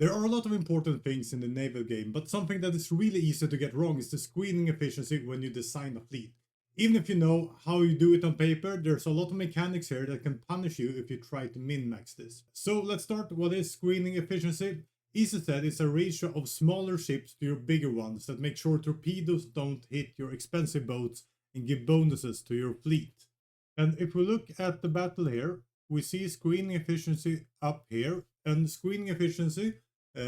There are a lot of important things in the naval game, but something that is really easy to get wrong is the screening efficiency when you design a fleet. Even if you know how you do it on paper, there's a lot of mechanics here that can punish you if you try to min-max this. So let's start. What is screening efficiency? Easy said, it's a ratio of smaller ships to your bigger ones that make sure torpedoes don't hit your expensive boats and give bonuses to your fleet. And if we look at the battle here, we see screening efficiency up here, and screening efficiency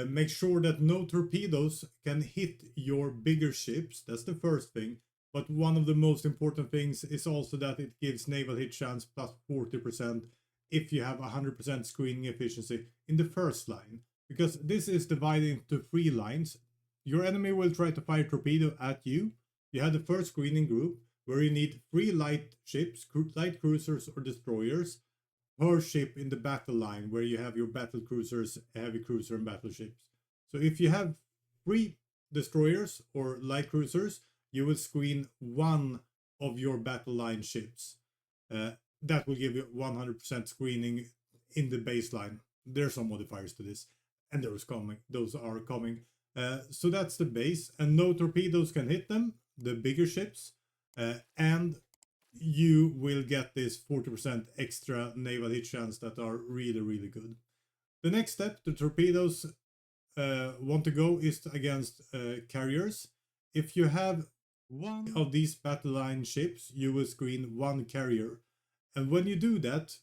makes sure that no torpedoes can hit your bigger ships. That's the first thing. But one of the most important things is also that it gives naval hit chance plus 40% if you have 100% screening efficiency in the first line. Because this is divided into 3 lines. Your enemy will try to fire torpedo at you. You have the first screening group, where you need 3 light ships, light cruisers or destroyers, per ship in the battle line, where you have your battle cruisers, heavy cruiser and battleships. So if you have 3 destroyers or light cruisers, you will screen 1 of your battle line ships. That will give you 100% screening in the baseline. There's some modifiers to this, and those are coming. So that's the base, and no torpedoes can hit them, the bigger ships, and you will get this 40% extra naval hit chance that are really, really good. The next step, the torpedoes want to go is against carriers. If you have 1 of these battle line ships, you will screen 1 carrier. And when you do that,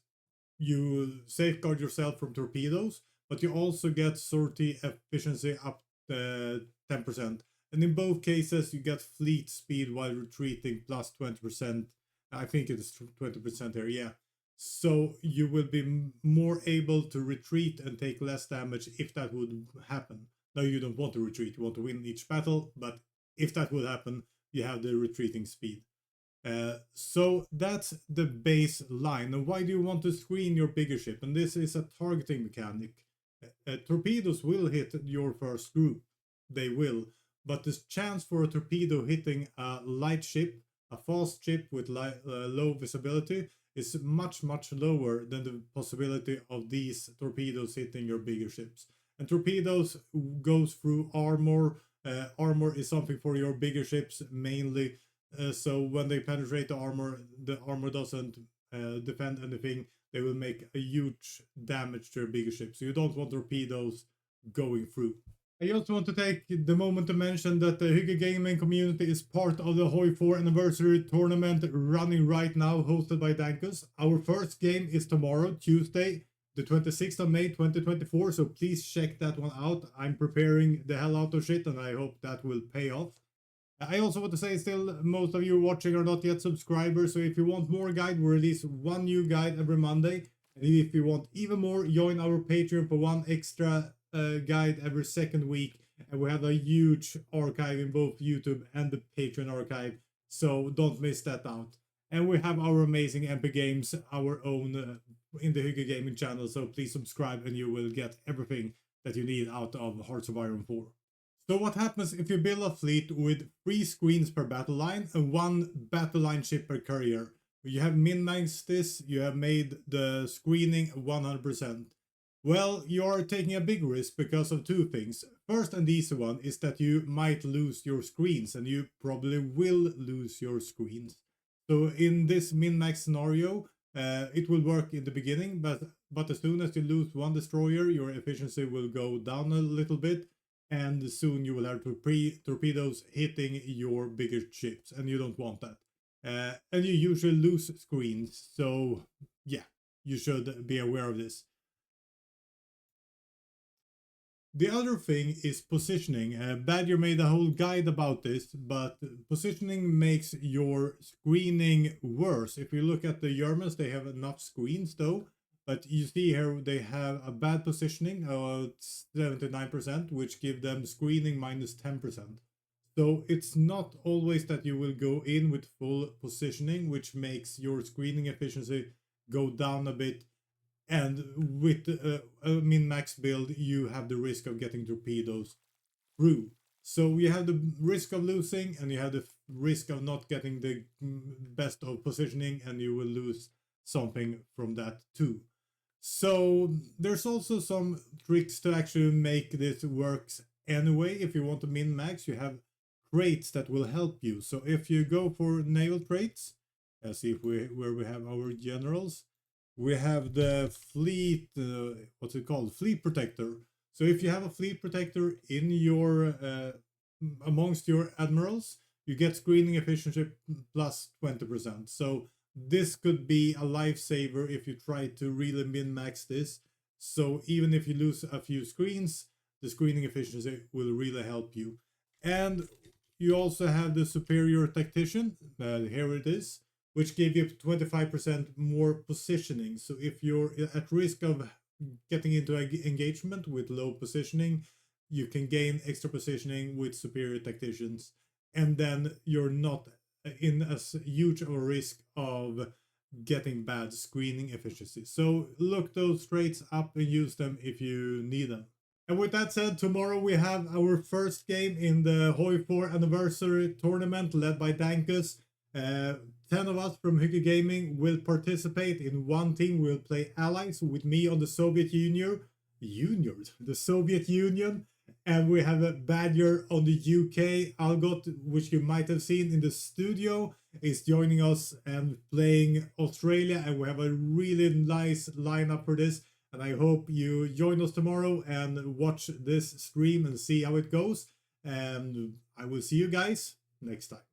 you safeguard yourself from torpedoes, but you also get sortie efficiency up to 10%. And in both cases, you get fleet speed while retreating plus 20%. I think it is 20% here, yeah. So you will be more able to retreat and take less damage if that would happen. Now you don't want to retreat, you want to win each battle, but if that would happen, you have the retreating speed. So that's the baseline. And why do you want to screen your bigger ship? And this is a targeting mechanic. Torpedoes will hit your first group. They will. But the chance for a torpedo hitting a light ship, a fast ship with low visibility, is much, much lower than the possibility of these torpedoes hitting your bigger ships. And torpedoes goes through armor. Armor is something for your bigger ships mainly. So when they penetrate the armor doesn't defend anything. They will make a huge damage to your bigger ships. So you don't want torpedoes going through. I also want to take the moment to mention that the Hygge Gaming community is part of the HOI4 anniversary tournament running right now, hosted by Dankus. Our first game is tomorrow, Tuesday, the 26th of May 2024, so please check that one out. I'm preparing the hell out of shit, and I hope that will pay off. I also want to say, still, most of you watching are not yet subscribers, so if you want more guide, we release 1 new guide every Monday. And if you want even more, join our Patreon for 1 extra guide every second week, and we have a huge archive in both YouTube and the Patreon archive, so don't miss that out. And we have our amazing MP games, our own in the Hygge Gaming channel, so please subscribe and you will get everything that you need out of Hearts of Iron 4. So what happens if you build a fleet with 3 screens per battle line and 1 battle line ship per carrier? You have min-maxed this, you have made the screening 100%. Well, you are taking a big risk because of 2 things. First, and the easy one, is that you might lose your screens, and you probably will lose your screens. So in this min-max scenario, it will work in the beginning, but as soon as you lose 1 destroyer, your efficiency will go down a little bit, and soon you will have torpedoes hitting your bigger ships, and you don't want that. And you usually lose screens, so yeah, you should be aware of this. The other thing is positioning. Badger made a whole guide about this, but positioning makes your screening worse. If you look at the Germans, they have enough screens though, but you see here they have a bad positioning, 79%, which give them screening minus 10%. So it's not always that you will go in with full positioning, which makes your screening efficiency go down a bit. And with a min-max build, you have the risk of getting torpedoes through. So you have the risk of losing, and you have the risk of not getting the best of positioning, and you will lose something from that too. So there's also some tricks to actually make this works anyway. If you want to min-max, you have traits that will help you. So if you go for naval traits, let's see if where we have our generals. We have the fleet, what's it called? Fleet protector. So if you have a fleet protector in your amongst your admirals, you get screening efficiency plus 20%. So this could be a lifesaver if you try to really min-max this. So even if you lose a few screens, the screening efficiency will really help you. And you also have the superior tactician, here it is, which gave you 25% more positioning. So if you're at risk of getting into engagement with low positioning, you can gain extra positioning with superior tacticians, and then you're not in as huge of a risk of getting bad screening efficiency. So look those traits up and use them if you need them. And with that said, tomorrow we have our first game in the HOI4 anniversary tournament led by Dankus. 10 of us from Hygge Gaming will participate in one team. We'll play allies with me on the Soviet Union, the Soviet Union, and we have a Badger on the UK. Algot, which you might have seen in the studio, is joining us and playing Australia, and we have a really nice lineup for this. And I hope you join us tomorrow and watch this stream and see how it goes. And I will see you guys next time.